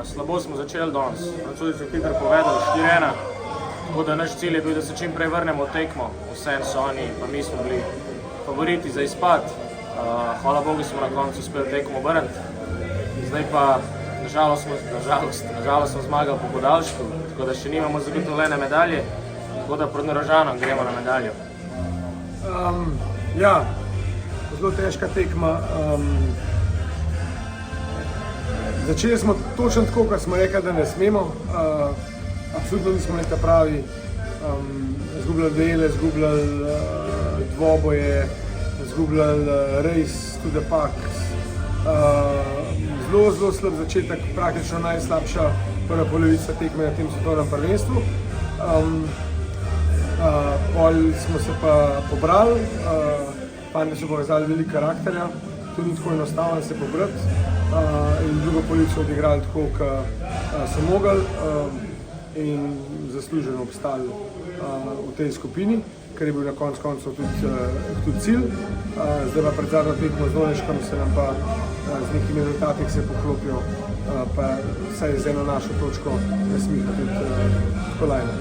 Slabo smo začeli danes, Francozi so hitro povedali 4-1, tako da naš cilj je bil, da se čim prej vrnemo v tekmo. Vseeno so oni, pa mi smo bili favoriti za izpad. Hvala Bogu smo na koncu uspeli tekmo obrniti. Zdaj pa nažalost smo zmagali po podaljšku, tako da še nimamo zagotovljene medalje, tako da proti Rožanom gremo na medaljo. Ja, zelo težka tekma. Začeli smo točno tako, kot smo rekli, da ne smemo. Absolutno nismo nekaj pravi. Zgubljali duele, zgubljali dvoboje, zgubljali race to the park. Zelo slab začetek, praktično najslabša prva polovica tekme na tem svetovnem prvenstvu. Pol smo se pa pobrali, fantje so pokazali veliko karakterja, to ni tako enostavno se pobrati in drugo polovico odigrali tako, kot so mogli in zasluženo obstali v tej skupini, kar je bil na koncu koncev tudi cilj. Zdaj pa pred zadnjo tekmo z Doneškom se nam pa z nekimi rezultati se poklopijo, pa vsaj z eno našo točko nasmiha tudi kolajna.